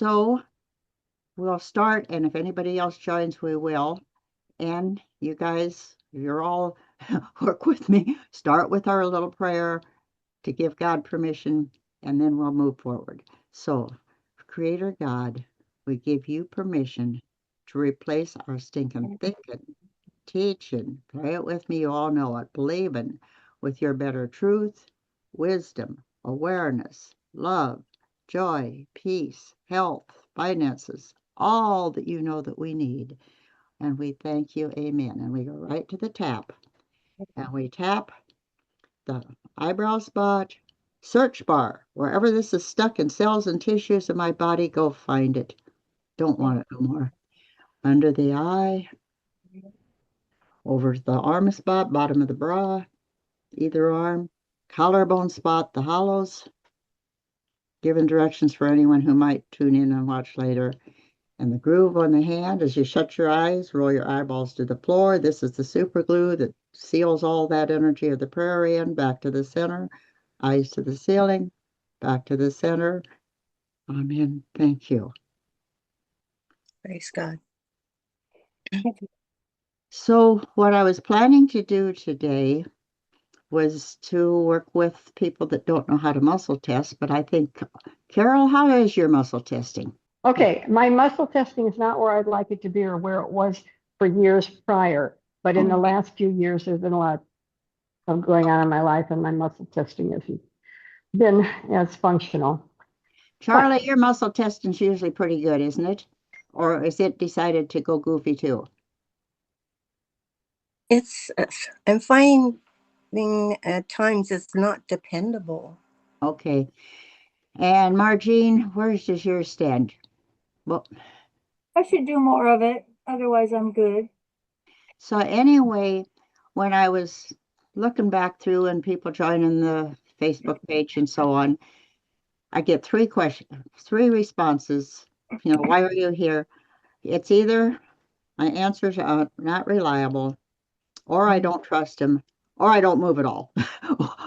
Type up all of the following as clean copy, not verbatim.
So we'll start, and if anybody else joins, we will. And you guys, you're all work with me. Start with our little prayer to give God permission, and then we'll move forward. So, Creator God, we give you permission to replace our stinking thinking, teaching, pray it with me, you all know it, believing with your better truth, wisdom, awareness, love, joy, peace, health, finances, all that you know that we need. And we thank you, amen. And we go right to the tap. And we tap the eyebrow spot, search bar. Wherever this is stuck in cells and tissues of my body, go find it. Don't want it no more. Under the eye, over the arm spot, bottom of the bra, either arm, collarbone spot, the hollows. Giving directions for anyone who might tune in and watch later. And the groove on the hand, as you shut your eyes, roll your eyeballs to the floor. This is the super glue that seals all that energy of the prayer in. Back to the center, eyes to the ceiling, back to the center. Amen. Thank you. Praise God. So what I was planning to do today was to work with people that don't know how to muscle test, but I think, Carol, how is your muscle testing? Okay, my muscle testing is not where I'd like it to be or where it was for years prior, but in the last few years, there's been a lot of going on in my life, and my muscle testing has been as functional. Charlie, your muscle testing's usually pretty good, isn't it? Or is it decided to go goofy too? I'm finding at times it's not dependable. Okay. And Margene, where does yours stand? Well, I should do more of it. Otherwise, I'm good. so anyway, when I was looking back through and people joining the Facebook page and so on, I get three responses. You know, why are you here? It's either my answers are not reliable, or I don't trust him, or I don't move at all.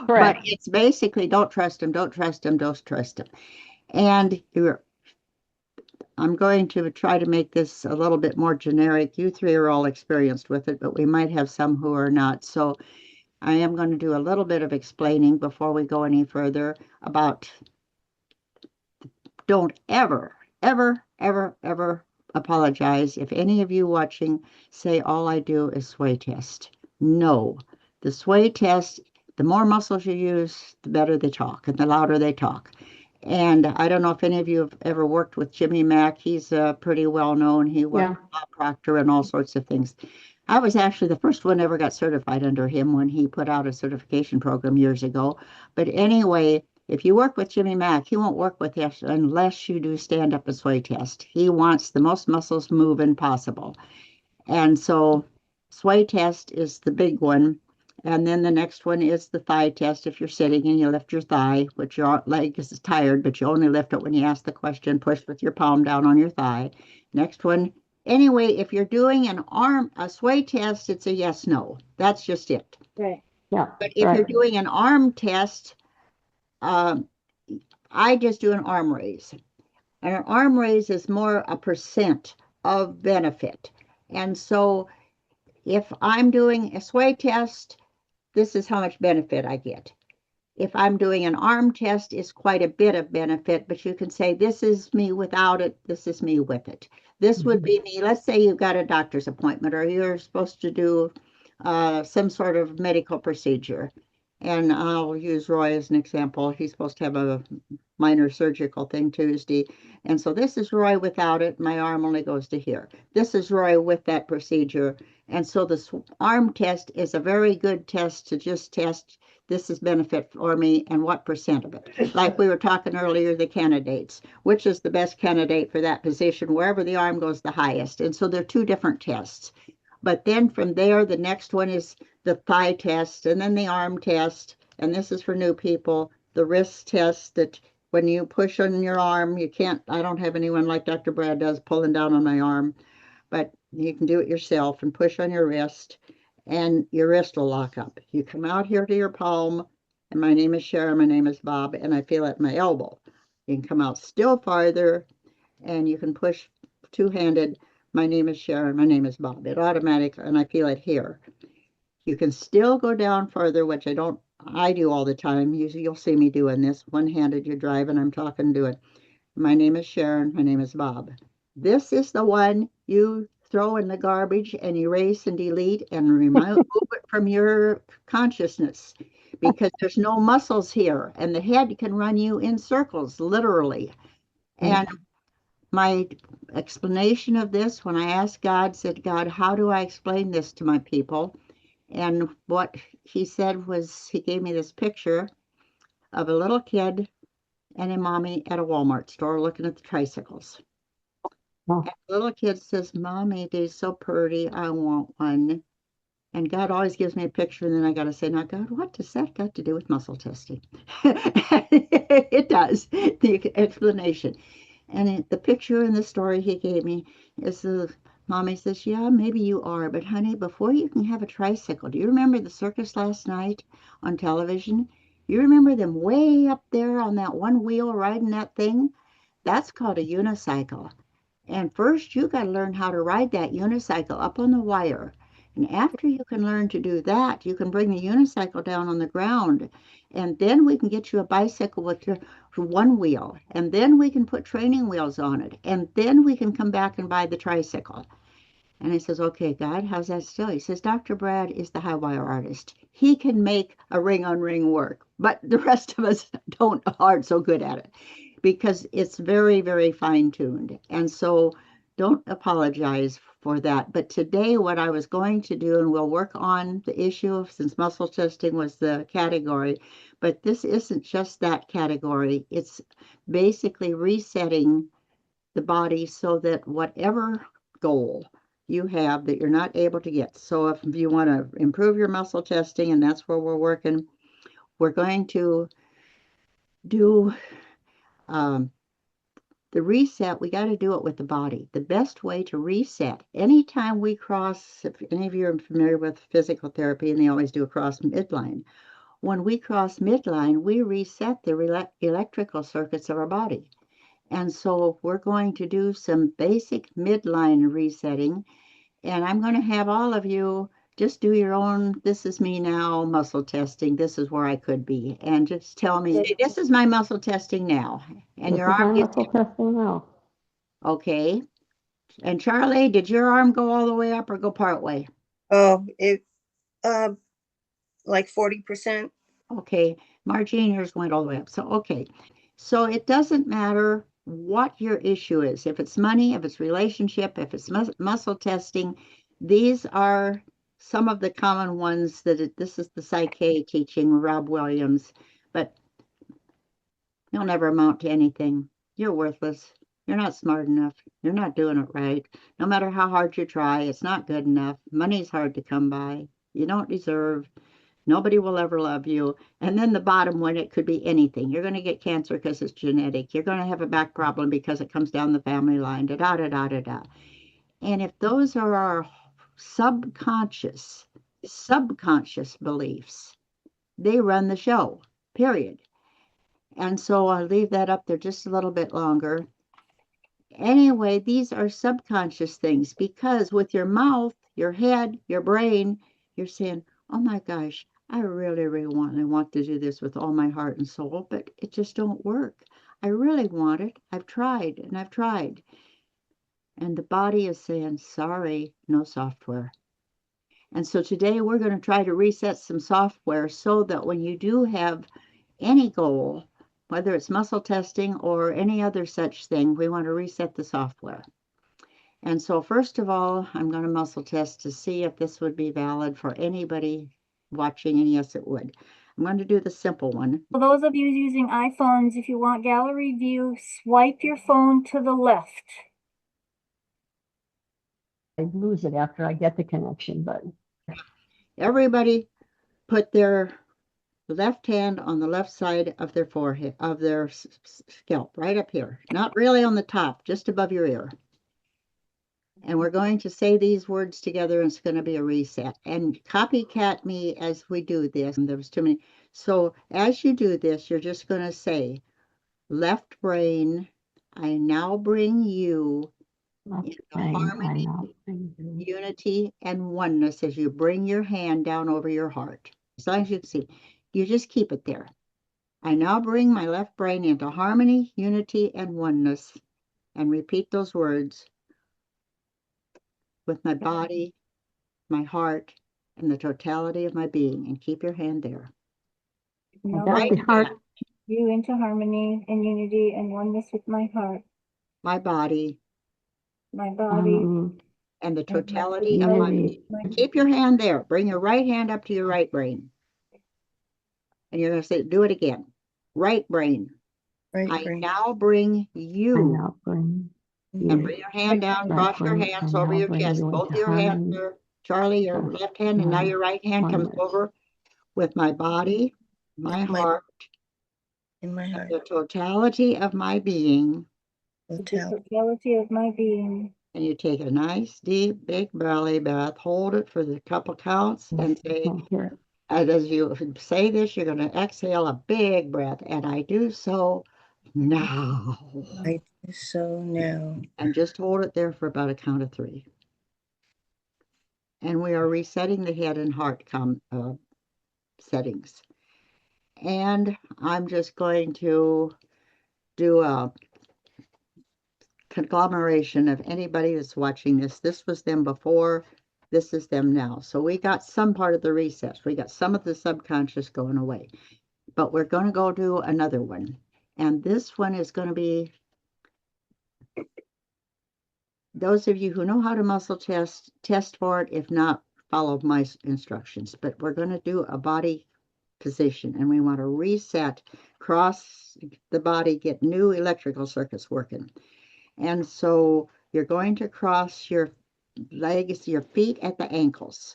But it's basically don't trust him, don't trust him, don't trust him. And I'm going to try to make this a little bit more generic. You three are all experienced with it, but we might have some who are not. So I am going to do a little bit of explaining before we go any further about don't ever, ever, ever, ever apologize if any of you watching say all I do is sway test. No, the sway test, the more muscles you use, the better they talk and the louder they talk. And I don't know if any of you have ever worked with Jimmy Mack. He's pretty well known. He worked with Bob Proctor and all sorts of things. I was actually the first one ever got certified under him when he put out a certification program years ago. But anyway, if you work with Jimmy Mack, he won't work with you unless you do stand up and sway test. He wants the most muscles moving possible. And so sway test is the big one. And then the next one is the thigh test. If you're sitting and you lift your thigh, which your leg is tired, but you only lift it when you ask the question, push with your palm down on your thigh. Next one. Anyway, if you're doing a sway test, it's a yes, no. That's just it. Right. Yeah. But if you're doing an arm test, I just do an arm raise. And an arm raise is more a percent of benefit. And so if I'm doing a sway test, this is how much benefit I get. If I'm doing an arm test, it's quite a bit of benefit, but you can say, this is me without it, this is me with it. This would be me. Let's say you've got a doctor's appointment or you're supposed to do some sort of medical procedure. And I'll use Roy as an example. He's supposed to have a minor surgical thing Tuesday. And so this is Roy without it. My arm only goes to here. This is Roy with that procedure. And so this arm test is a very good test to just test this is benefit for me and what percent of it. Like we were talking earlier, the candidates, which is the best candidate for that position, wherever the arm goes the highest. And so they're two different tests. But then from there, the next one is the thigh test and then the arm test. And this is for new people, the wrist test that when you push on your arm, you can't, I don't have anyone like Dr. Brad does pulling down on my arm, but you can do it yourself and push on your wrist and your wrist will lock up. You come out here to your palm, and my name is Sharon, my name is Bob, and I feel it at my elbow. You can come out still farther, and you can push two-handed. My name is Sharon, my name is Bob. It automatic, and I feel it here. You can still go down further, which I do all the time. You'll see me doing this. One-handed, you're driving, I'm talking, do it. My name is Sharon, my name is Bob. This is the one you throw in the garbage and erase and delete and remove it from your consciousness, because there's no muscles here and the head can run you in circles, literally. And my explanation of this, when I asked God, said, God, how do I explain this to my people? And what he said was, he gave me this picture of a little kid and a mommy at a Walmart store looking at the tricycles. Oh. And the little kid says, Mommy, they're so pretty. I want one. And God always gives me a picture, and then I got to say, now, God, what does that got to do with muscle testing? It does, the explanation. And the picture in the story he gave me is the mommy says, yeah, maybe you are, but honey, before you can have a tricycle, do you remember the circus last night on television? You remember them way up there on that one wheel riding that thing? That's called a unicycle. And first, you got to learn how to ride that unicycle up on the wire. And after you can learn to do that, you can bring the unicycle down on the ground. And then we can get you a bicycle with your one wheel. And then we can put training wheels on it. And then we can come back and buy the tricycle. And he says, okay, God, how's that still? He says, Dr. Brad is the high wire artist. He can make a ring on ring work, but the rest of us aren't so good at it, because it's very, very fine tuned. And so don't apologize for that. But today, what I was going to do, and we'll work on the issue of, since muscle testing was the category, but this isn't just that category. It's basically resetting the body so that whatever goal you have that you're not able to get. So if you want to improve your muscle testing, and that's where we're working, we're going to do the reset. We got to do it with the body. The best way to reset, anytime we cross, if any of you are familiar with physical therapy, and they always do a cross midline, when we cross midline, we reset the electrical circuits of our body. And so we're going to do some basic midline resetting. And I'm going to have all of you just do your own, this is me now, muscle testing. This is where I could be. And just tell me, this is my muscle testing now. And This your is my arm gets, muscle testing now. okay. And Charlie, did your arm go all the way up or go part way? Oh, like 40%. Okay. Margine, yours went all the way up. So, okay. So it doesn't matter what your issue is. If it's money, if it's relationship, if it's muscle testing, these are some of the common ones this is the Psyche teaching, Rob Williams, but you'll never amount to anything. You're worthless. You're not smart enough. You're not doing it right. No matter how hard you try, it's not good enough. Money's hard to come by. You don't deserve. Nobody will ever love you. And then the bottom one, it could be anything. You're going to get cancer because it's genetic. You're going to have a back problem because it comes down the family line. Da da da da da da. And if those are our subconscious beliefs, they run the show, period. And so I'll leave that up there just a little bit longer. Anyway, these are subconscious things, because with your mouth, your head, your brain, you're saying, oh my gosh, I really, really want to do this with all my heart and soul, but it just don't work. I really want it. I've tried and I've tried. And the body is saying, sorry, no software. And so today we're going to try to reset some software so that when you do have any goal, whether it's muscle testing or any other such thing, we want to reset the software. And so first of all, I'm going to muscle test to see if this would be valid for anybody watching, and yes, it would. I'm going to do the simple one. For those of you using iPhones, if you want gallery view, swipe your phone to the left. I lose it after I get the connection, but Everybody put their left hand on the left side of their forehead, of their scalp, right up here. Not really on the top, just above your ear. And we're going to say these words together, and it's going to be a reset. And copycat me as we do this. And there's too many. So as you do this, you're just going to say, left brain, I now bring you Left into brain, I harmony, now bring you. unity, and oneness as you bring your hand down over your heart. As long as you can see, you just keep it there. I now bring my left brain into harmony, unity, and oneness, and repeat those words with my body, my heart, and the totality of my being. And keep your hand there. I Now got Right the bring heart. hand, you into harmony and unity and oneness with my heart, my body, my body, and the and my totality of my totality Unity. being. of my Keep your hand there. Bring your right hand up to your right brain. And you're going to say, do it again. Right brain. Right I brain. now bring I you. now bring And you. bring your hand down, Right cross your brain, I hands over now your bring chest. you Both into your hands harmony. are, Charlie, your Trust left hand, and now my your right hand comes oneness. over with my body, my My heart, in my and heart. the totality of my being. the Total. totality of my being. And you take a nice, deep, big belly breath, hold it for the couple counts, and say, Can't hear it. as you say this, you're going to exhale a big breath. And I do so now. I do so now. And just hold it there for about a count of 3. And we are resetting the head and heart settings. And I'm just going to do a conglomeration of anybody that's watching this. This was them before, this is them now. So we got some part of the recess. We got some of the subconscious going away. But we're going to go do another one. And this one is going to be those of you who know how to muscle test for it. If not, follow my instructions. But we're going to do a body position, and we want to reset, cross the body, get new electrical circuits working. And so you're going to cross your legs, your feet at the ankles.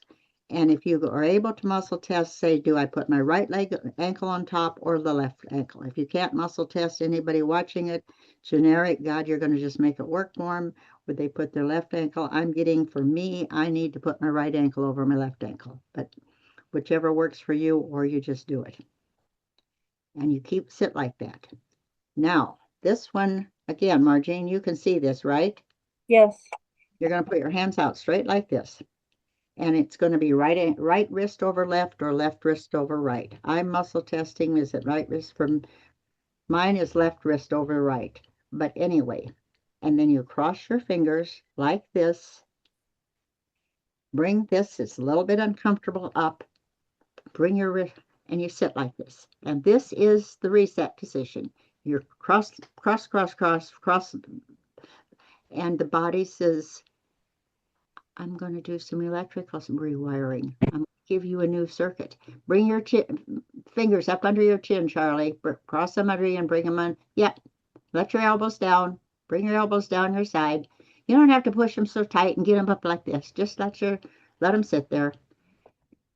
And if you are able to muscle test, say, do I put my right leg ankle on top or the left ankle? If you can't muscle test, anybody watching it, generic, God, you're going to just make it work for them. Would they put their left ankle? I'm getting, for me, I need to put my right ankle over my left ankle. But whichever works for you, or you just do it. And you sit like that. Now, this one, again, Marjane, you can see this, right? Yes. You're going to put your hands out straight like this. And it's going to be right wrist over left or left wrist over right. I'm muscle testing. Is it right wrist? From mine is left wrist over right. But anyway, and then you cross your fingers like this. Bring this, it's a little bit uncomfortable, up. Bring your wrist, and you sit like this. And this is the reset position. You're cross, cross, cross, cross, cross, and the body says, I'm going to do some electrical rewiring. I'm going to give you a new circuit. Bring your fingers up under your chin, Charlie. Cross them under you and bring them on. Yep. Let your elbows down. Bring your elbows down your side. You don't have to push them so tight and get them up like this. Just let them sit there.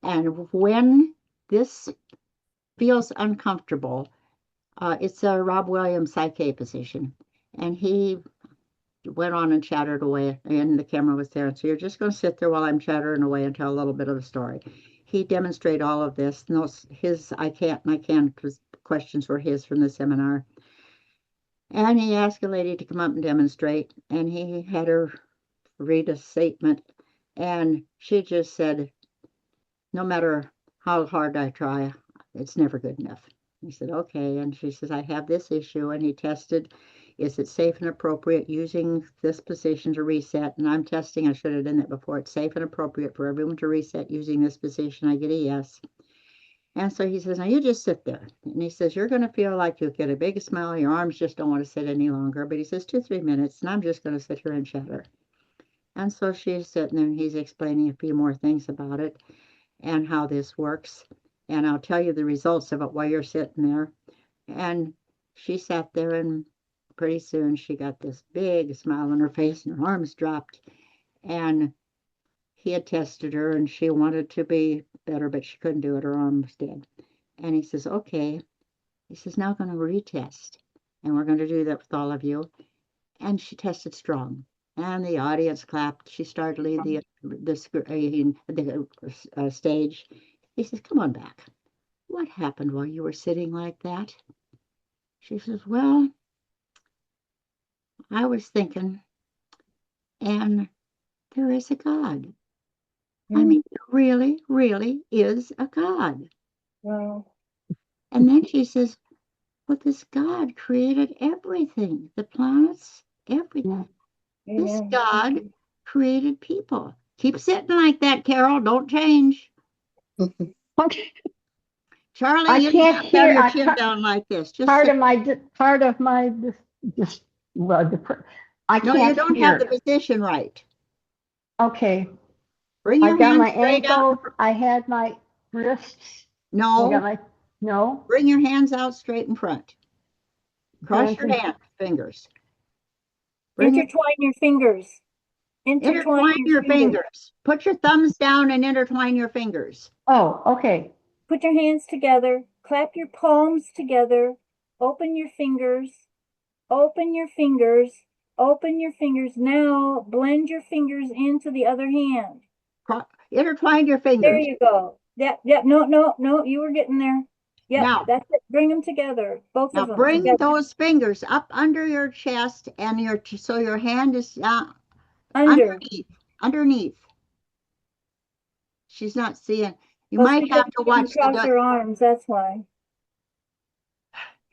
And when this feels uncomfortable, it's a Rob Williams Psyche position. And he went on and chattered away, and the camera was there. So you're just going to sit there while I'm chattering away and tell a little bit of the story. He demonstrated all of this. No, his I can't because questions were his from the seminar. And he asked a lady to come up and demonstrate, and he had her read a statement, and she just said, no matter how hard I try, it's never good enough. He said, okay. And she says, I have this issue. And he tested, is it safe and appropriate using this position to reset? And I'm testing, I should have done that before. It's safe and appropriate for everyone to reset using this position. I get a yes. And so he says, now you just sit there. And he says, you're going to feel like you'll get a big smile. Your arms just don't want to sit any longer. But he says, 2-3 minutes, and I'm just going to sit here and chatter. And so she's sitting there, and he's explaining a few more things about it and how this works. And I'll tell you the results of it while you're sitting there. And she sat there, and pretty soon she got this big smile on her face, and her arms dropped. And he had tested her, and she wanted to be better, but she couldn't do it. Her arm was dead. And he says, okay. He says, now I'm going to retest. And we're going to do that with all of you. And she tested strong. And the audience clapped. She started leading the stage. He says, come on back. What happened while you were sitting like that? She says, well, I was thinking, and there is a God. I Mm. mean, there really, really is a God. Wow. And then she says, well, this God created everything, the planets, everything. Yeah. This Amen. God created people. Keep sitting like that, Carol. Don't change. Okay. Charlie, I you don't can't have to have hear. your chin down like this. Just Part sit. of my just well, I No, you can't don't have the hear. position right. Okay, Bring I your got hands my straight out. ankles. I had my wrists. I got No, my no bring your hands out straight in front. Cross hands your and hands, fingers. Bring your Intertwine your fingers. Intertwine intertwine your your fingers. fingers. Put your thumbs down and intertwine your fingers. oh, okay. Put your hands together. Clap your palms together. Open your fingers. Open your fingers. Open your fingers. Now blend your fingers into the other hand. Intertwine your There fingers. you go. Yep, yep. No, no, no. You were getting there. Yep, Now, that's it. Bring them together. Both now of them bring together. those fingers up under your chest and so your hand is Under. underneath. She's not seeing. You Well, it's might because have to she didn't watch cross her arms. That's why.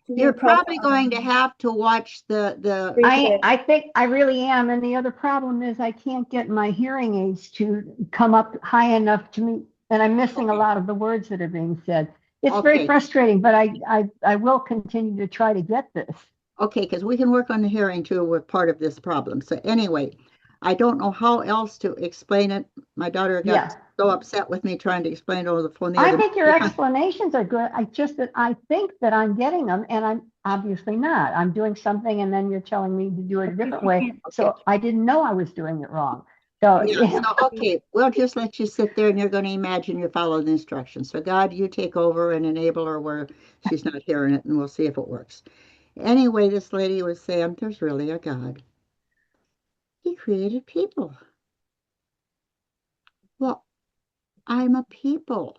She You're didn't cross her probably going to arms. have to watch the Breathe in. I think I really am. And the other problem is I can't get my hearing aids to come up high enough to me, and I'm missing a Okay. lot of the words that are being said. It's very Okay. frustrating, but I will continue to try to get this. Okay, because we can work on the hearing too with part of this problem. So anyway, I don't know how else to explain it. My daughter got Yeah. so upset with me trying to explain it over the phone the I other think your day. explanations are good. I just that I think that I'm getting them, and I'm obviously not. I'm doing something, and then you're telling me to do it a different way. So I didn't know I was doing it wrong. So Yeah, yeah, so okay, we'll just let you sit there and you're going to imagine you follow the instructions. So God, you take over and enable her where she's not hearing it, and we'll see if it works. Anyway, this lady was saying there's really a God. He created people. Well, I'm a people.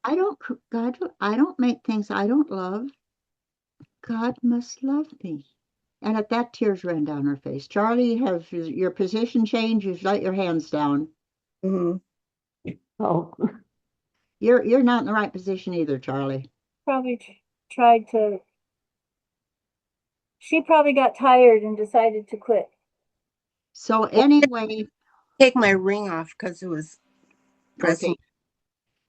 I don't make things I don't love. God must love me. And at that, tears ran down her face. Charlie, have your position changed? You've let your hands down. Mhm. oh, You're not in the right position either, Charlie. Probably tried to. She probably got tired and decided to quit. So anyway, Take my ring off because it was pressing. okay.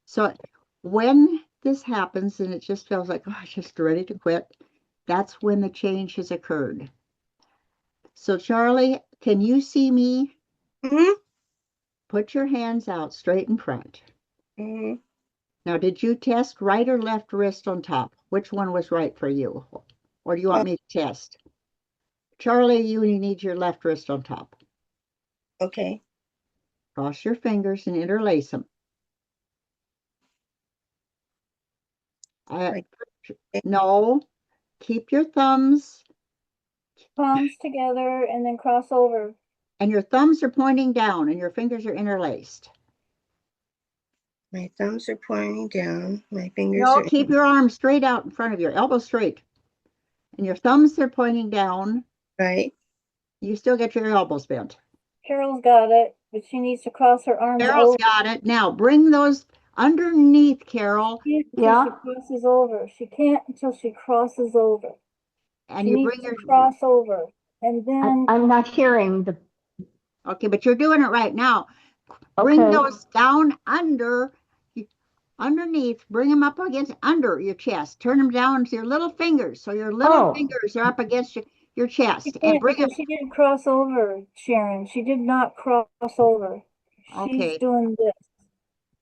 So when this happens and it just feels like, oh, I'm just ready to quit, that's when the change has occurred. So Charlie, can you see me? Mhm. Put your hands out straight in front. Mhm. Now, did you test right or left wrist on top? Which one was right for you? Or do you want me to test? Charlie, you need your left wrist on top. Okay. Cross your fingers and interlace them. Like, No, keep your thumbs, Palms together and then cross over. and your thumbs are pointing down and your fingers are interlaced. my thumbs are pointing down. My fingers No, are keep your arms straight out in front of you, elbows straight. And your thumbs are pointing down. right. You still get your elbows bent. Carol's got it, but she needs to cross her arms Carol's over. got it. Now bring those underneath, Carol, She can't until yeah. she crosses over. She can't until she crosses over. and She you needs bring to your, cross over. And then I'm not hearing the. okay, but you're doing it right now. Bring Okay. those down underneath, bring them up against under your chest. Turn them down to your little fingers. So your little Oh, fingers are up against your she chest. And can't bring them, because she didn't cross over, Sharon. She did not cross over. She's okay. doing this.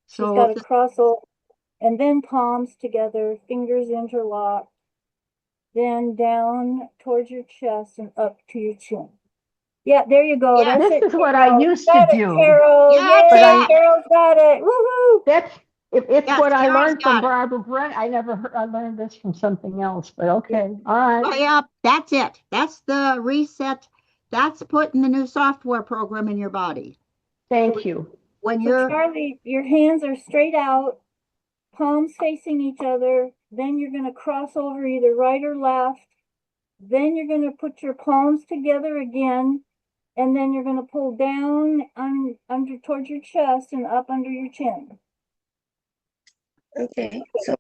She's So got to cross over. And then palms together, fingers interlocked. Then down towards your chest and up to your chin. Yeah, there you go. yes, That's this it, is what I Carol. You used to got it, do, Carol. that's but Yay, I. it. Carol's got it. Woohoo! That's it's Yes, what I Carol's learned from got it. Barbara Brent. I never heard, I learned this from something else, but okay. All Well, right. yeah, that's it. That's the reset. That's putting the new software program in your body. Thank you. When So, you're, Charlie, your hands are straight out, palms facing each other. Then you're going to cross over either right or left. Then you're going to put your palms together again, and then you're going to pull down under towards your chest and up under your chin. Okay. So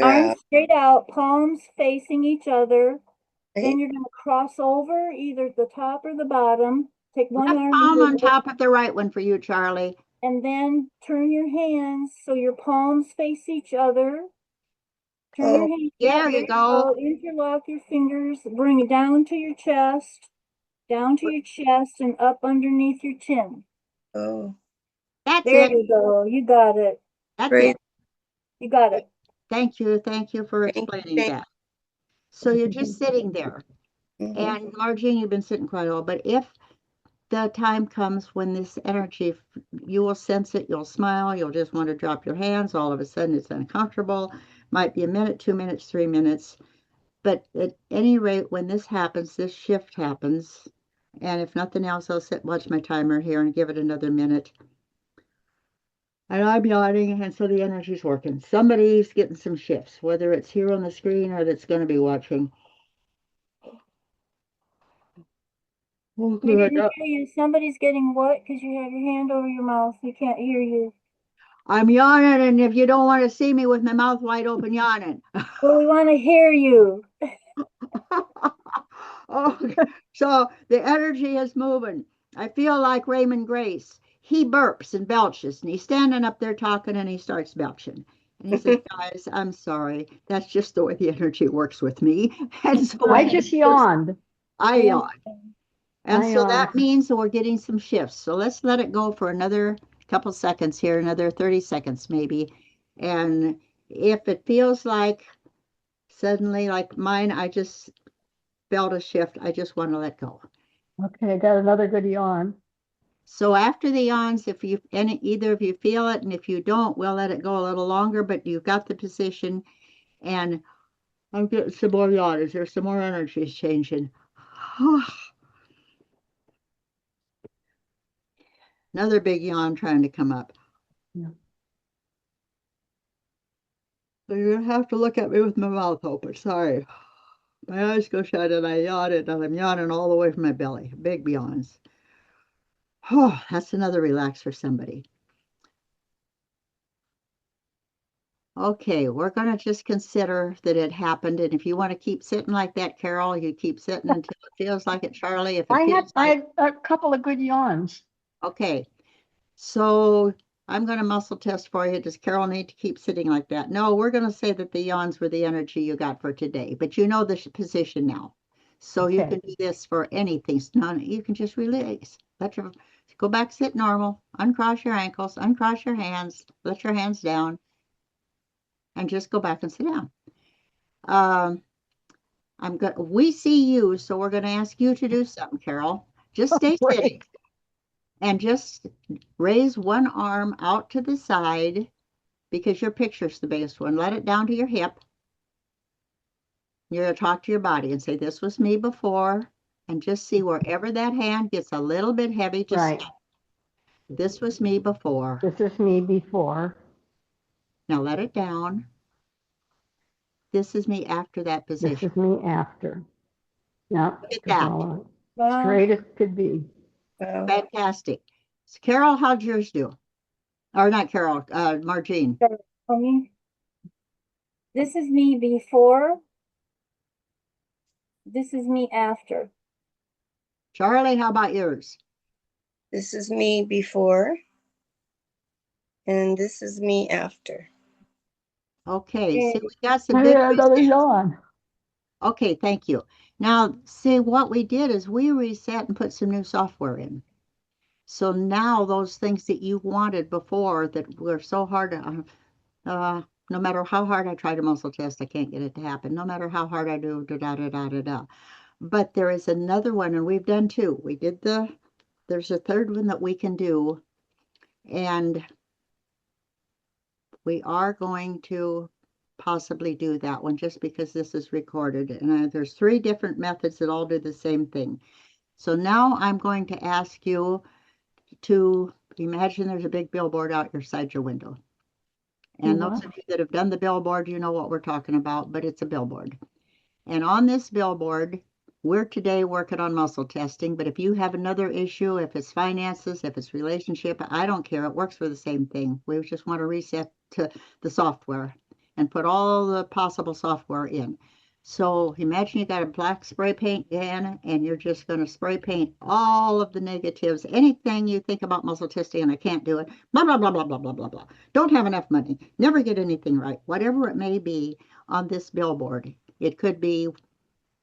Arms straight out, palms facing each other. Then right. you're going to cross over either the top or the bottom. Take one Left arm palm on and top of the right one for you, Charlie. then turn your hands so your palms face each other. Turn your Oh, hands There up. There you you go. go. Interlock your fingers. Bring it down to your chest, and up underneath your chin. oh, That's There it. you go. You got it. That's great. it. You got it. Thank you. Thank you for Thank, explaining thank. that. So you're just sitting there. Mhm. And Margine, you've been sitting quite a while, but if the time comes when this energy, you will sense it, you'll smile, you'll just want to drop your hands, all of a sudden it's uncomfortable, might be a minute, 2 minutes, 3 minutes. But at any rate, when this happens, this shift happens, and if nothing else, I'll sit, watch my timer here and give it another minute. And I'm yawning, and so the energy's working. Somebody's getting some shifts, whether it's here on the screen or that's going to be watching. Oh, We good. didn't hear you. Somebody's getting what? Because you have your hand over your mouth. We can't hear you. I'm yawning, and if you don't want to see me with my mouth wide open yawning. Well, we want to hear you. Oh, so the energy is moving. I feel like Raymond Grace. He burps and belches, and he's standing up there talking, and he starts belching. And he says, "Guys, I'm sorry. That's just the way the energy works with me." And so I Right. just yawned. I yawn. And I so that yawned. means that we're getting some shifts. So let's let it go for another couple seconds here, another 30 seconds maybe. And if it feels like suddenly, like mine, I just felt a shift, I just want to let go. Okay, I got another good yawn. So after the yawns, if you either of you feel it, and if you don't, we'll let it go a little longer, but you've got the position. And I'm getting some more yawns. There's some more energy changing. Another big yawn trying to come up. Yeah. So you're gonna have to look at me with my mouth open. Sorry. My eyes go shut and I yawn and I'm yawning all the way from my belly. Big yawns. Oh, that's another relax for somebody. Okay, we're going to just consider that it happened. And if you want to keep sitting like that, Carol, you keep sitting until it feels like it, Charlie. If it feels I like, had a couple of good yawns. okay, so I'm going to muscle test for you. Does Carol need to keep sitting like that? No, we're going to say that the yawns were the energy you got for today, but you know the position now. So you Okay. can do this for anything. You can just release. Go back, sit normal, uncross your ankles, uncross your hands, let your hands down, and just go back and sit down. Um, we see you, so we're gonna ask you to do something, Carol. Just stay sitting Great. and just raise one arm out to the side because your picture's the biggest one. Let it down to your hip. You're gonna talk to your body and say, "This was me before," and just see wherever that hand gets a little bit heavy, just Right. stop. This was me before. This is me before. Now let it down. This is me after that This position. is me after. Yeah, Look at just that. all Wow. straight as could be. Wow. Fantastic. So Carol, how'd yours do? Or not Carol, Margine. For me, this is me before. This is me after. Charlie, how about yours? This is me before, and this is me after. Okay, Okay. see, we got some I good had another resets. yawn. Okay, thank you. Now, see, what we did is we reset and put some new software in. So now those things that you wanted before that were so hard to, no matter how hard I try to muscle test, I can't get it to happen. No matter how hard I do, da da da da da da. But there is another one, and we've done two. There's a third one that we can do, and we are going to possibly do that one just because this is recorded. And there's three different methods that all do the same thing. So now I'm going to ask you to imagine there's a big billboard out your side your window. And those of you that have done the billboard, you know what we're talking about, but it's a billboard. And on this billboard, We're today working on muscle testing, but if you have another issue, if it's finances, if it's relationship, I don't care. It works for the same thing. We just want to reset to the software and put all the possible software in. So imagine you got a black spray paint can and you're just going to spray paint all of the negatives, anything you think about muscle testing and I can't do it, blah, blah, blah, blah, blah, blah, blah, blah. Don't have enough money, never get anything right, whatever it may be on this billboard. It could be,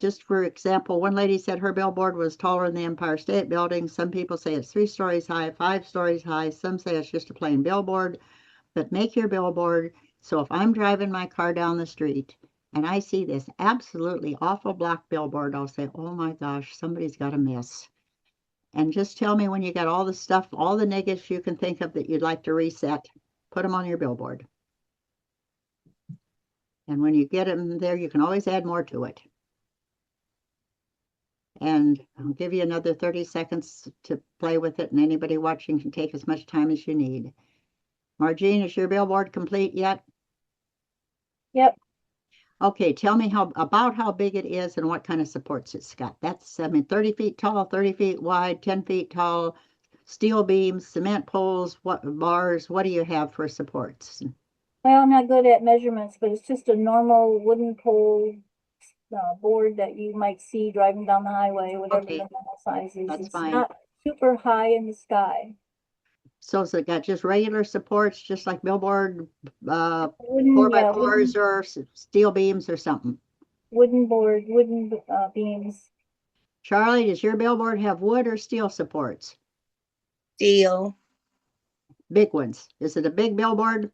just for example, one lady said her billboard was taller than the Empire State Building. Some people say it's 3 stories high, 5 stories high. Some say it's just a plain billboard. But make your billboard so if I'm driving my car down the street and I see this absolutely awful black billboard, I'll say, oh my gosh, somebody's got a miss. And just tell me when you got all the stuff, all the negatives you can think of that you'd like to reset, put them on your billboard. And when you get them there, you can always add more to it. And I'll give you another 30 seconds to play with it, and anybody watching can take as much time as you need. Margene, is your billboard complete yet? Yep. Okay, tell me about how big it is and what kind of supports it's got. That's, I mean, 30 feet tall, 30 feet wide, 10 feet tall, steel beams, cement poles, what bars, what do you have for supports? Well, I'm not good at measurements, but it's just a normal wooden pole board that you might see driving down the highway, whatever Okay, the normal size is. that's It's fine. not super high in the sky. So has it got just regular supports, just like billboard, Wooden, 4x4s or steel beams or something? wooden board, wooden beams. Charlie, does your billboard have wood or steel supports? Steel. Big ones. Is it a big billboard?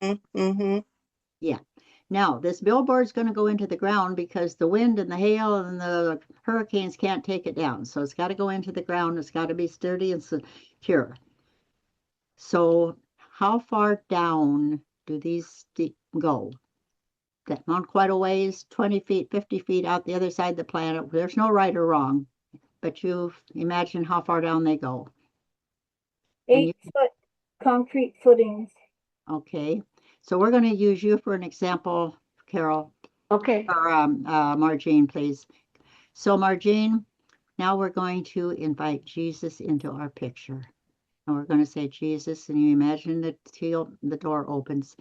Mm-hmm. Yeah. Now, this billboard's going to go into the ground because the wind and the hail and the hurricanes can't take it down. So it's got to go into the ground. It's got to be sturdy and secure. So how far down do these go? That not quite a ways, 20 feet, 50 feet out the other side of the planet. There's no right or wrong, but you imagine how far down they go. 8-foot concrete footings. Okay, so we're going to use you for an example, Carol, Okay. or Margene, please. So Margene, now we're going to invite Jesus into our picture. And we're going to say Jesus, and you imagine that the door opens.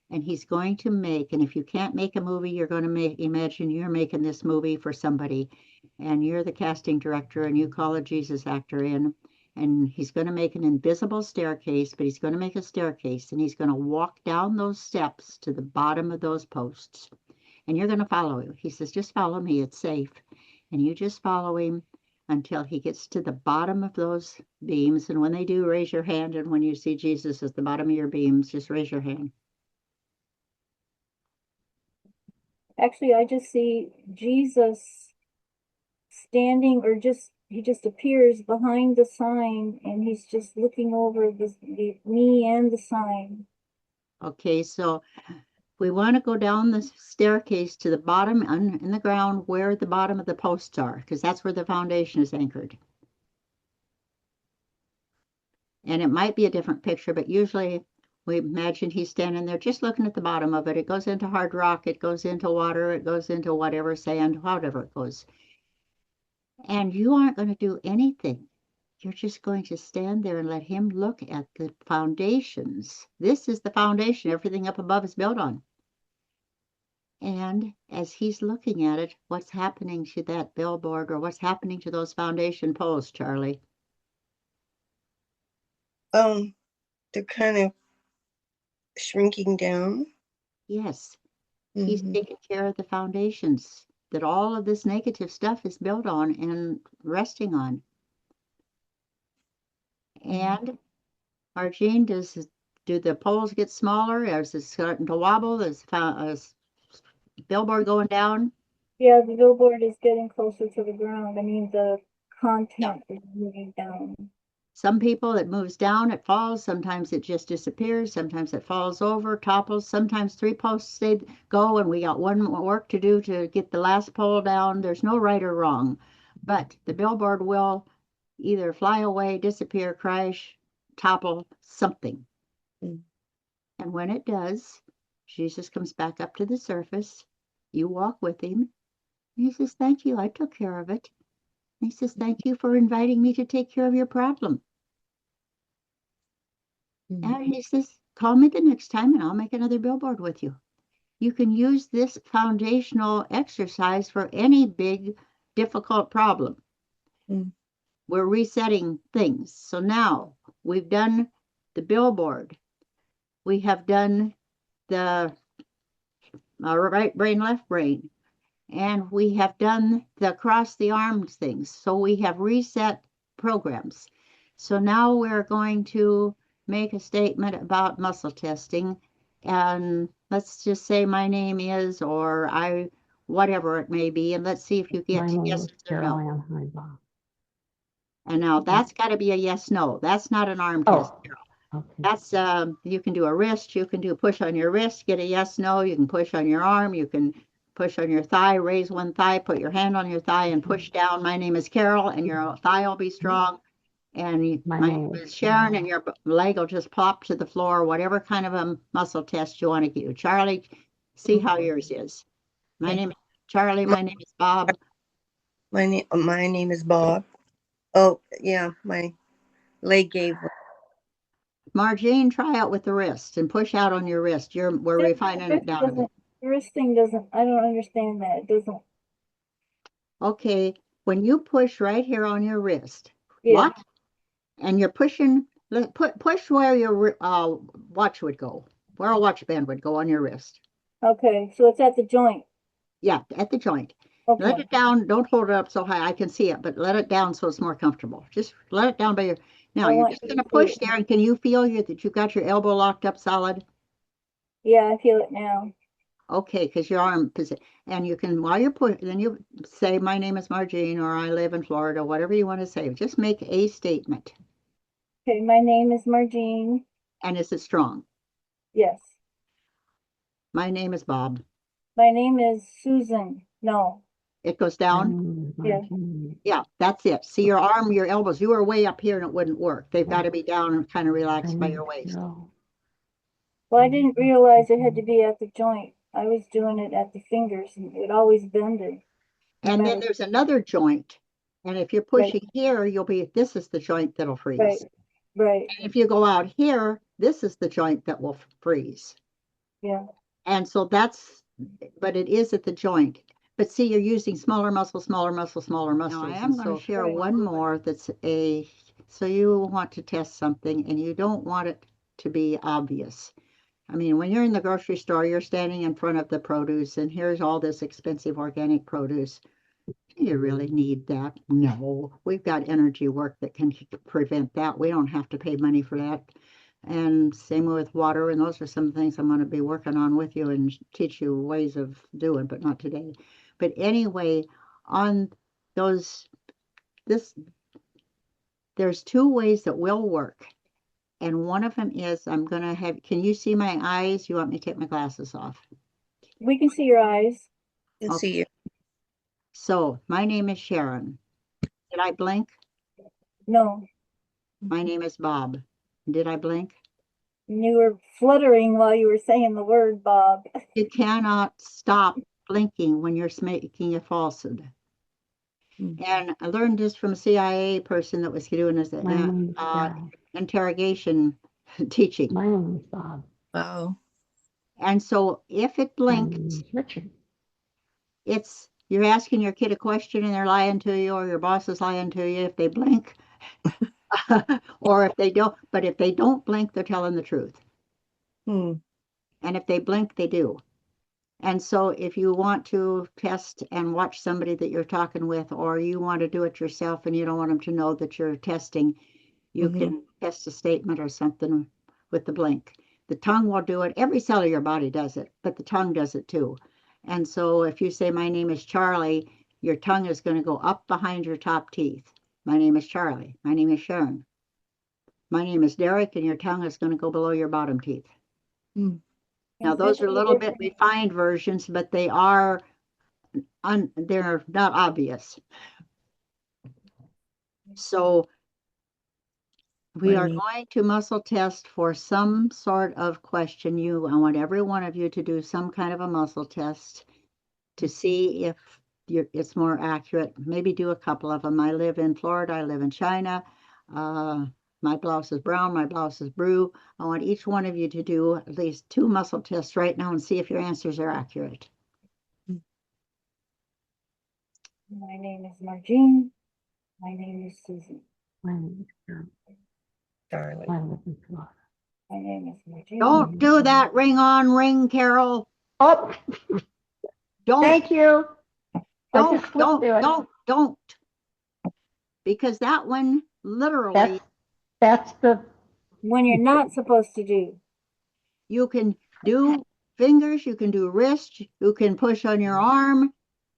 And he's going to make, and if you can't make a movie, you're going to imagine you're making this movie for somebody, and you're the casting director, and you call a Jesus actor in, and he's going to make an invisible staircase, but he's going to make a staircase, and he's going to walk down those steps to the bottom of those posts, and you're going to follow him. He says, just follow me, it's safe. And you just follow him until he gets to the bottom of those beams, and when they do, raise your hand, and when you see Jesus at the bottom of your beams, just raise your hand. Actually, I just see Jesus standing, or he just appears behind the sign, and he's just looking over the me and the sign. Okay, so we want to go down the staircase to the bottom in the ground where the bottom of the posts are, because that's where the foundation is anchored. And it might be a different picture, but usually we imagine he's standing there just looking at the bottom of it. It goes into hard rock, it goes into water, it goes into whatever, sand, however it goes. And you aren't going to do anything. You're just going to stand there and let him look at the foundations. This is the foundation everything up above is built on. And as he's looking at it, what's happening to that billboard, or what's happening to those foundation posts, Charlie? They're kind of shrinking down. Yes, he's taking care of the foundations that all of this negative stuff is built on and resting on. And Margene, do the poles get smaller? Is it starting to wobble? Is billboard going down? Yeah, the billboard is getting closer to the ground. I mean, the content is moving down. Some people, it moves down, it falls. Sometimes it just disappears. Sometimes it falls over, topples. Sometimes 3 posts go, and we got one more work to do to get the last pole down. There's no right or wrong, but the billboard will either fly away, disappear, crash, topple, something. And when it does, Jesus comes back up to the surface. You walk with him. He says, thank you, I took care of it. He says, thank you for inviting me to take care of your problem. And he says, call me the next time and I'll make another billboard with you. You can use this foundational exercise for any big, difficult problem. Mm. We're resetting things. So now we've done the billboard. We have done the right brain, left brain. And we have done the cross the arms things. So we have reset programs. So now we're going to make a statement about muscle testing. And let's just say my name is, or I, whatever it may be. And let's see if you My get name yes is or no. Carol Ann. Hi, Bob. And now that's got to be a yes, no. That's not an arm test. Oh, okay. That's, you can do a wrist, you can do a push on your wrist, get a yes, no, you can push on your arm, you can push on your thigh, raise one thigh, put your hand on your thigh and push down. My name is Carol, and your thigh will be strong. And My my name name is is Sharon, Carol. and your leg will just plop to the floor, whatever kind of a muscle test you want to do. Charlie, see how yours is. My Okay. name is Charlie, my name is Bob. My name is Bob. Oh, yeah, my leg gave way. Margine, try out with the wrist and push out on your wrist. We're refining it down a bit. The wrist thing doesn't, I don't understand that. It doesn't, Okay, when you push right here on your wrist, yeah, what? And you're pushing, push where your watch would go, where a watch band would go on your wrist. okay, so it's at the joint. Yeah, at the joint. Let Okay, it down. Don't hold it up so high. I can see it, but let it down so it's more comfortable. Just let it down by your. Now I you're want just you going to to see push it. there, and can you feel that you got your elbow locked up solid? Yeah, I feel it now. Okay, because your arm position, and you can while you're pushing, then you say, "My name is Margine," or "I live in Florida," whatever you want to say. Just make a statement, Okay, my name is Margine. and is it strong? Yes. My name is Bob. My name is Susan. No. It goes My down. name is Yeah. Margine. Yeah, that's it. See your arm, your elbows. You were way up here and it wouldn't work. They've got to be down and kind of My relaxed by name your is waist. Carol. Well, I didn't realize it had to be at the joint. I was doing it at the fingers and it always bended. No And then matter. there's another joint. And if you're Right, pushing here, this is the joint that'll right, freeze. right. And if you go out here, this is the joint that will freeze. Yeah. And so but it is at the joint. But see, you're using smaller muscles, smaller muscles, smaller muscles. Now, I am going to share Right. one more so you want to test something and you don't want it to be obvious. I mean, when you're in the grocery store, you're standing in front of the produce and here's all this expensive organic produce. Do you really need that? No, we've got energy work that can prevent that. We don't have to pay money for that. And same with water, and those are some things I'm going to be working on with you and teach you ways of doing, but not today. But anyway, on those, this, there's two ways that will work. And one of them is can you see my eyes? You want me to take my glasses off? We can see your eyes. You can see you. So my name is Sharon. Did I blink? No. My name is Bob. Did I blink? You were fluttering while you were saying the word, Bob. You cannot stop blinking when you're making a falsehood. And I learned this from a CIA person that was doing this My name is Carol. interrogation teaching. My name is Bob. Wow. And so if it My name blinks, is Richard. you're asking your kid a question and they're lying to you, or your boss is lying to you if they blink, or if they don't. But if they don't blink, they're telling the truth. Hmm. And if they blink, they do. And so if you want to test and watch somebody that you're talking with, or you want to do it yourself and you don't want them to know that you're testing, you can test a statement or something with the blink. The tongue will do it. Every cell of your body does it, but the tongue does it too. And so if you say, my name is Charlie, your tongue is going to go up behind your top teeth. My name is Charlie. My name is Sharon. My name is Derek, and your tongue is going to go below your bottom teeth. Hmm. Now, those are a little bit refined versions, but they're not obvious. So we are going to muscle test for some sort of question. I want every one of you to do some kind of a muscle test to see if it's more accurate. Maybe do a couple of them. I live in Florida. I live in China. My blouse is brown. My blouse is blue. I want each one of you to do at least 2 muscle tests right now and see if your answers are accurate. My name is Margene. My name is Susan. My name is Sharon. Darling. I live in Florida. My name is Margene. Don't do that ring on ring, Carol. Oh, Don't, thank you. I don't, just slipped through it. don't. Because that one literally, That's the, When you're not supposed to do. you can do fingers, you can do wrist, you can push on your arm,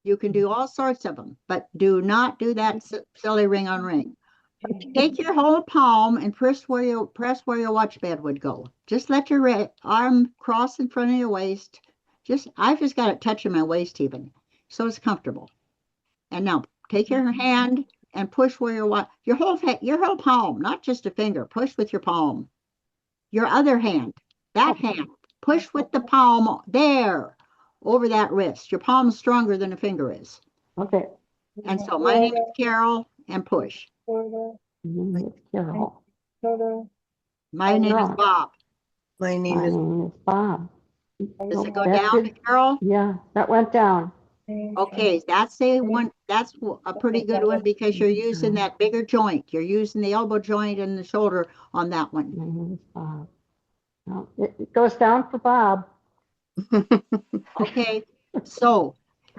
you can do all sorts of them, but do not do that silly ring on ring. Take your whole palm and press where your watch bed would go. Just let your arm cross in front of your waist. I've just got it touching my waist even, so it's comfortable. And now take your hand and push where your whole palm, not just a finger. Push with your palm. Your other hand, that hand, push with the palm there over that wrist. Your palm's stronger than a finger is. okay. And so my name is Carol, and push. Florida, My name is Carol. Florida. My name is Bob. My name My is name is Bob. Does it go That down, did- Carol? Yeah, that went down. Okay, that's a pretty good one because you're using that bigger joint. You're using the elbow joint and the shoulder on that one. My name is Bob. No, it goes down for Bob. Okay, so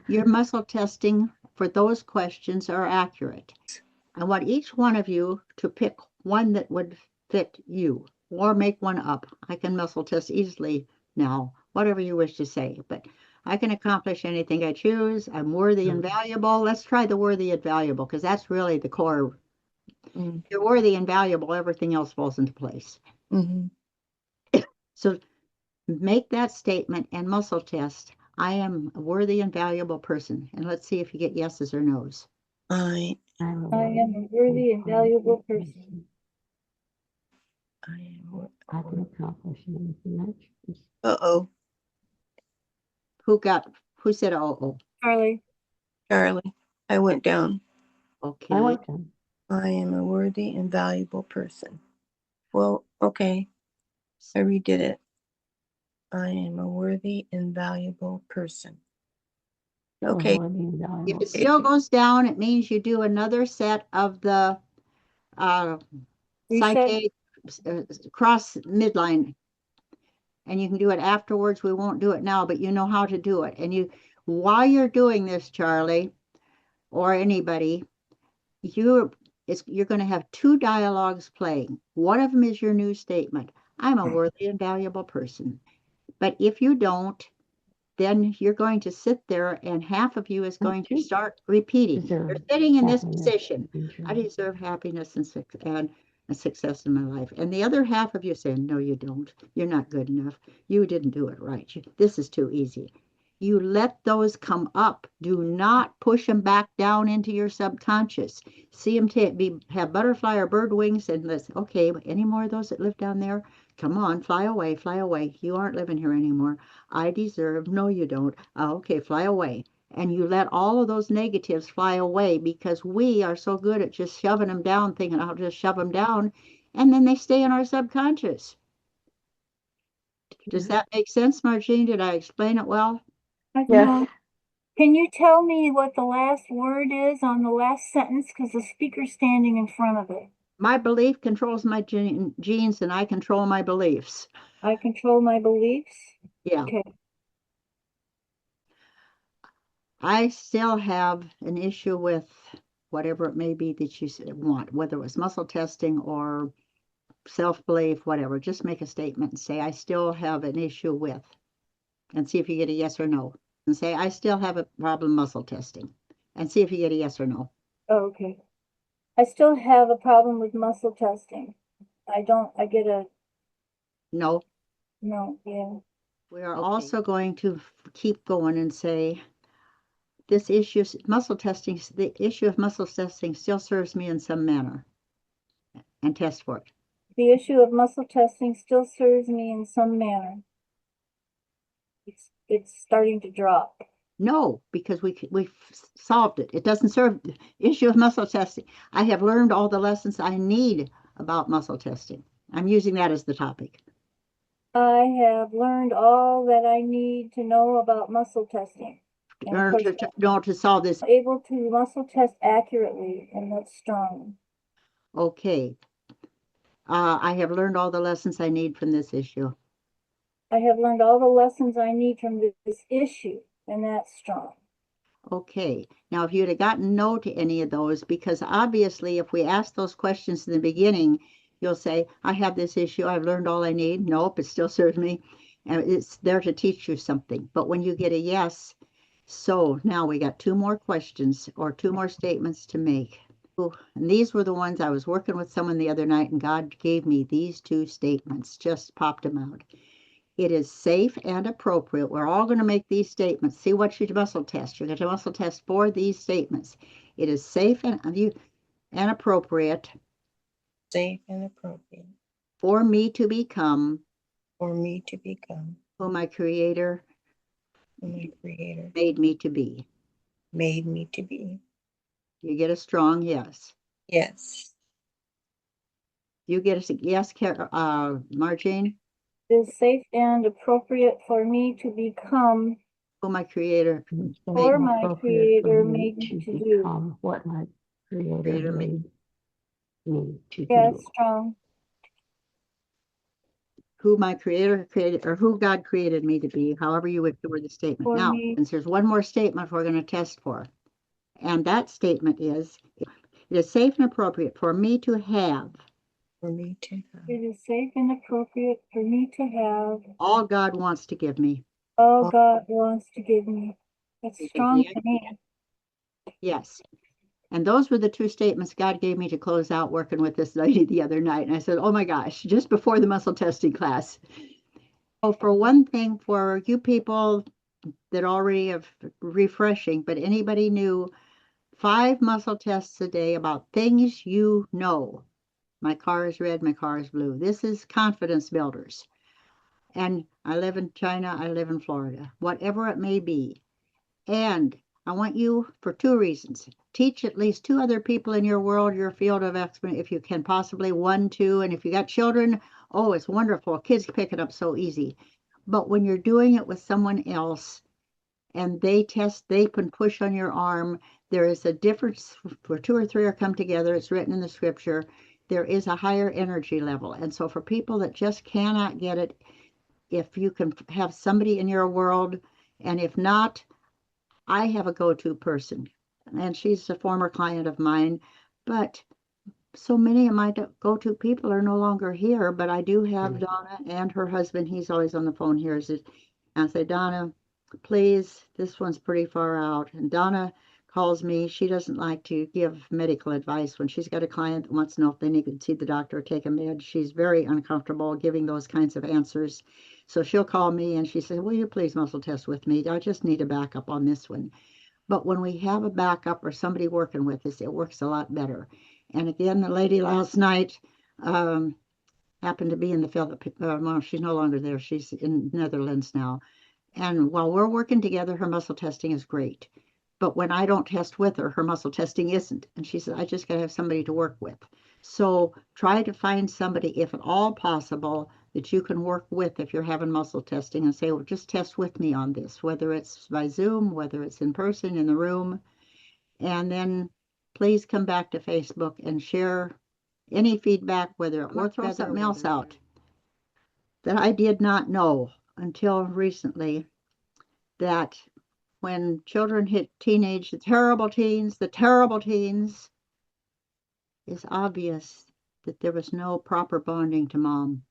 your muscle testing for those questions are accurate. I want each one of you to pick one that would fit you or make one up. I can muscle test easily now, whatever you wish to say, but I can accomplish anything I choose. I'm worthy and valuable. Let's try the worthy and valuable because that's really the core. Mm. You're worthy and valuable, everything else falls into place. Mhm. So make that statement and muscle test. I am a worthy and valuable person. And let's see if you get yeses or nos. I I am a worthy and valuable person. am. I can accomplish anything I choose. Uh-oh, Who said oh? Charlie. Charlie. I went down. Okay. I went down. I am a worthy and valuable person. Well, okay. I redid it. I am a worthy and valuable person. Still Okay. worthy and valuable. If it still goes down, it means you do another set of the Reset. psyche cross midline. And you can do it afterwards. We won't do it now, but you know how to do it. And while you're doing this, Charlie, or anybody, you're going to have 2 dialogues playing. One of them is your new statement. I'm a worthy and valuable person. But if you don't, then you're going to sit there and half of you is going to start repeating. You're sitting in this position. I deserve happiness and success in my life. And the other half of you saying, no, you don't. You're not good enough. You didn't do it right. This is too easy. You let those come up. Do not push them back down into your subconscious. See them have butterfly or bird wings and let's, okay, any more of those that live down there? Come on, fly away, fly away. You aren't living here anymore. I deserve, no, you don't. Okay, fly away. And you let all of those negatives fly away because we are so good at just shoving them down, thinking I'll just shove them down. And then they stay in our subconscious. Does that make sense, Margene? Did I explain it well? Yes. No. Can you tell me what the last word is on the last sentence? Because the speaker's standing in front of it. My belief controls my genes and I control my beliefs. I control my beliefs. Yeah. Okay. I still have an issue with whatever it may be that you want, whether it was muscle testing or self-belief, whatever. Just make a statement and say, I still have an issue with, and see if you get a yes or no. And say, I still have a problem muscle testing, and see if you get a yes or no. Oh, okay. I still have a problem with muscle testing. I get a No. no, yeah. We are also going to keep going and say, this issue, the issue of muscle testing still serves me in some manner, and test for it. The issue of muscle testing still serves me in some manner. It's starting to drop. No, because we solved it. It doesn't serve the issue of muscle testing. I have learned all the lessons I need about muscle testing. I'm using that as the topic. I have learned all that I need to know about muscle testing. And of Learn course, to solve this. able to muscle test accurately, and that's strong. Okay. I have learned all the lessons I need from this issue. I have learned all the lessons I need from this issue, and that's strong. Okay. Now, if you'd have gotten no to any of those, because obviously, if we ask those questions in the beginning, you'll say, I have this issue. I've learned all I need. Nope, it still serves me. And it's there to teach you something. But when you get a yes, so now we got two more questions or two more statements to make. And these were the ones I was working with someone the other night, and God gave me these two statements, just popped them out. It is safe and appropriate. We're all going to make these statements. See what you muscle test. You're going to muscle test for these statements. It is safe and appropriate Safe and appropriate for me to become for me to become who my Creator who my Creator made me to be. made me to be. You get a strong yes. Yes. You get a yes, Marjane? It is safe and appropriate for me to become Who my Creator or my Appropriate for Creator me made me to to do. become what my Creator made me to Yeah, do. it's strong. who my Creator created, or who God created me to be, however you would word the statement. For Now, me. since there's one more statement we're going to test for, and that statement is, it is safe and appropriate for me to have For me to have It is safe and appropriate for me to have all God wants to give me. all God wants to give me. That's He gives strong me to me. yes. And those were the two statements God gave me to close out working with this lady the other night. And I said, oh my gosh, just before the muscle testing class. Oh, for one thing, for you people that already have refreshing, but anybody new, 5 muscle tests a day about things you know. My car is red, my car is blue. This is confidence builders. And I live in China, I live in Florida, whatever it may be. And I want you, for 2 reasons, teach at least 2 other people in your world, your field of expertise, if you can possibly 1, 2. And if you got children, oh, it's wonderful. Kids pick it up so easy. But when you're doing it with someone else, and they can push on your arm. There is a difference where 2 or 3 are come together. It's written in the scripture. There is a higher energy level. And so for people that just cannot get it, if you can have somebody in your world, and if not, I have a go-to person. And she's a former client of mine, but so many of my go-to people are no longer here, but I do have Donna and her husband. He's always on the phone here. And I say, Donna, please, this one's pretty far out. And Donna calls me. She doesn't like to give medical advice. When she's got a client that wants to know if they need to see the doctor or take a med, she's very uncomfortable giving those kinds of answers. So she'll call me and she says, will you please muscle test with me? I just need a backup on this one. But when we have a backup or somebody working with us, it works a lot better. And again, the lady last night happened to be in the field. Well, she's no longer there. She's in Netherlands now. And while we're working together, her muscle testing is great. But when I don't test with her, her muscle testing isn't. And she said, I just got to have somebody to work with. So try to find somebody, if at all possible, that you can work with if you're having muscle testing and say, well, just test with me on this, whether it's by Zoom, whether it's in person in the room. And then please come back to Facebook and share any feedback, whether it worked or something else out that I did not know until recently, that when children hit teenage, the terrible teens, it's obvious that there was no proper bonding to mom.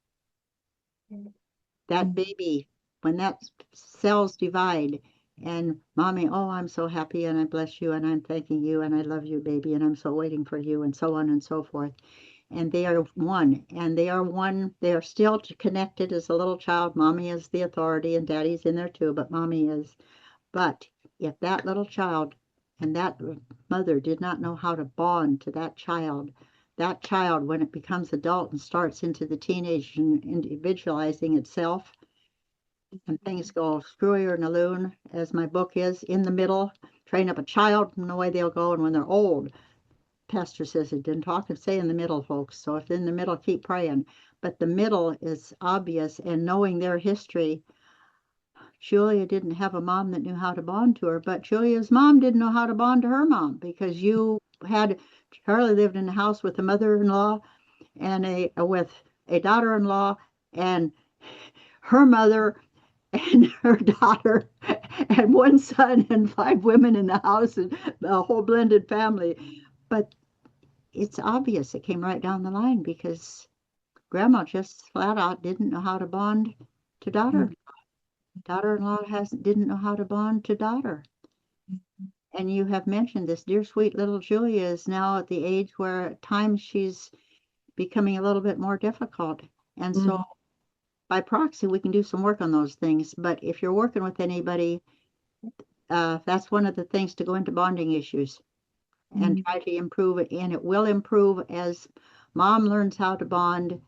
That baby, when that cells divide and mommy, oh, I'm so happy and I bless you and I'm thanking you and I love you, baby, and I'm so waiting for you and so on and so forth. And they are one, and they are one, they are still connected as a little child. Mommy is the authority and daddy's in there too, but mommy is. But if that little child and that mother did not know how to bond to that child, when it becomes adult and starts into the teenage and individualizing itself, and things go screwier in a loon, as my book is, in the middle, train up a child and the way they'll go. And when they're old, Pastor says it didn't talk and say in the middle, folks. So if in the middle, keep praying. But the middle is obvious, and knowing their history. Julia didn't have a mom that knew how to bond to her, but Julia's mom didn't know how to bond to her mom, because Charlie lived in a house with a mother-in-law and with a daughter-in-law and her mother and her daughter and one son and 5 women in the house, and the whole blended family. But it's obvious it came right down the line, because grandma just flat out didn't know how to bond to daughter. Daughter-in-law didn't know how to bond to daughter. And you have mentioned this dear sweet little Julia is now at the age where at times she's becoming a little bit more difficult. And so by proxy, we can do some work on those things. But if you're working with anybody, that's one of the things, to go into bonding issues and try to improve it. And it will improve as mom learns how to bond,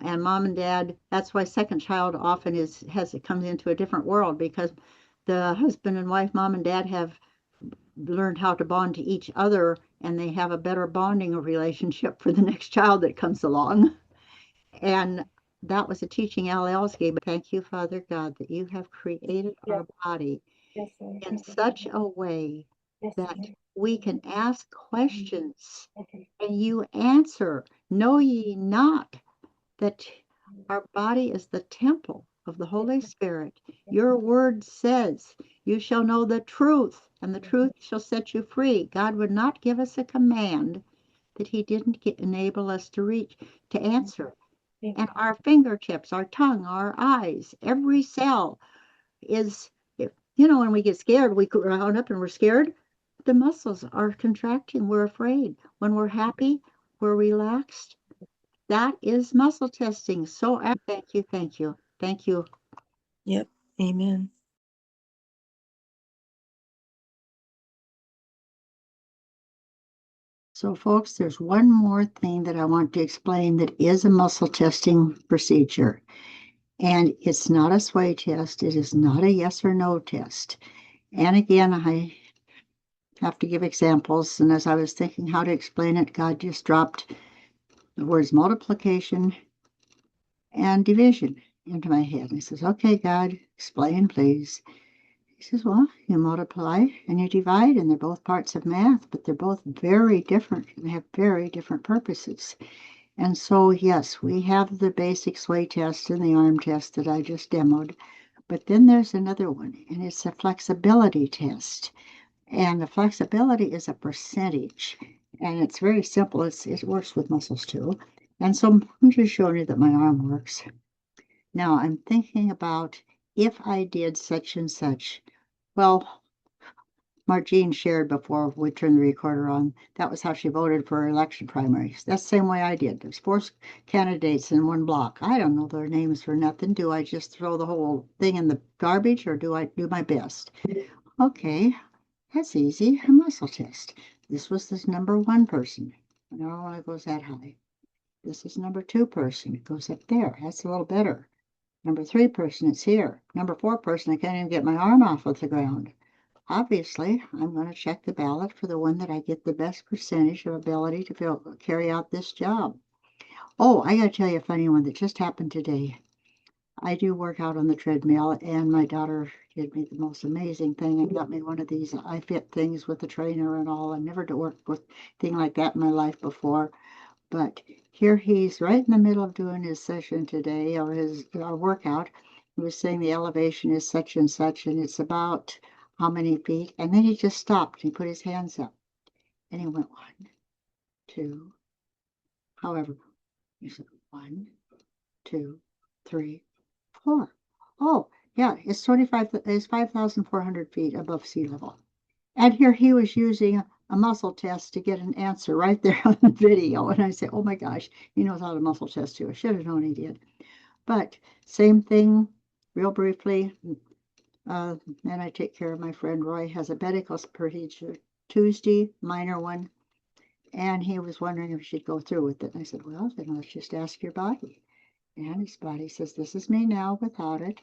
and mom and dad. That's why second child often it comes into a different world, because the husband and wife, mom and dad, have learned how to bond to each other, and they have a better bonding relationship for the next child that comes along. And that was a teaching Al Els gave. But thank you, Father God, that you have created our body Yes, Lord. in such a way Yes, that Lord. we can ask questions Okay. and you answer. Know ye not that our body is the temple of the Holy Spirit? Your word says, you shall know the truth, and the truth shall set you free. God would not give us a command that he didn't enable us to answer. And our fingertips, our tongue, our eyes, every cell is, when we get scared, we round up and we're scared. The muscles are contracting. We're afraid. When we're happy, we're relaxed. That is muscle testing. So thank you, thank you, thank you. Yep. Amen. So folks, there's one more thing that I want to explain that is a muscle testing procedure. And it's not a sway test. It is not a yes or no test. And again, I have to give examples. And as I was thinking how to explain it, God just dropped the words multiplication and division into my head. And he says, okay, God, explain, please. He says, well, you multiply and you divide, and they're both parts of math, but they're both very different and have very different purposes. And so, yes, we have the basic sway test and the arm test that I just demoed, but then there's another one, and it's a flexibility test. And the flexibility is a percentage, and it's very simple. It works with muscles too. And so I'm just showing you that my arm works. Now I'm thinking about if I did such and such. Well, Margene shared before we turned the recorder on. That was how she voted for election primaries. That's the same way I did. There's 4 candidates in one block. I don't know their names for nothing. Do I just throw the whole thing in the garbage, or do I do my best? Okay, that's easy. A muscle test. This was this number 1 person. It only goes that high. This is number 2 person. It goes up there. That's a little better. Number 3 person, it's here. Number 4 person, I can't even get my arm off of the ground. Obviously, I'm going to check the ballot for the one that I get the best percentage of ability to carry out this job. Oh, I got to tell you a funny one that just happened today. I do work out on the treadmill, and my daughter did me the most amazing thing and got me one of these iFit things with the trainer and all. I've never worked with anything like that in my life before. But here he's right in the middle of doing his session today, or his workout. He was saying the elevation is such and such, and it's about how many feet. And then he just stopped. He put his hands up, and he went 1, 2. However, he said 1, 2, 3, 4. Oh, yeah, it's 5,400 feet above sea level. And here he was using a muscle test to get an answer right there on the video. And I said, oh my gosh, he knows how to muscle test too. I should have known he did. But same thing, real briefly. And I take care of my friend Roy, has a medical procedure Tuesday, minor one. And he was wondering if she'd go through with it. And I said, well, then let's just ask your body. And his body says, this is me now without it.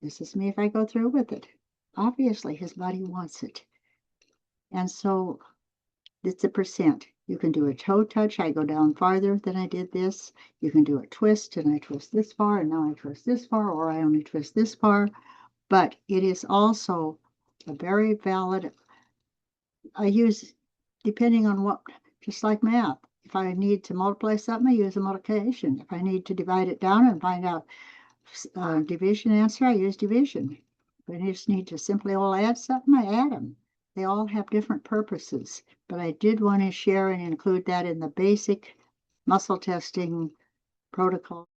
This is me if I go through with it. Obviously, his body wants it. And so it's a percent. You can do a toe touch. I go down farther than I did this. You can do a twist, and I twist this far, and now I twist this far, or I only twist this far. But it is also a very valid, I use, depending on what, just like math. If I need to multiply something, I use a multiplication. If I need to divide it down and find out division answer, I use division. If I just need to simply all add something, I add them. They all have different purposes, but I did want to share and include that in the basic muscle testing protocol.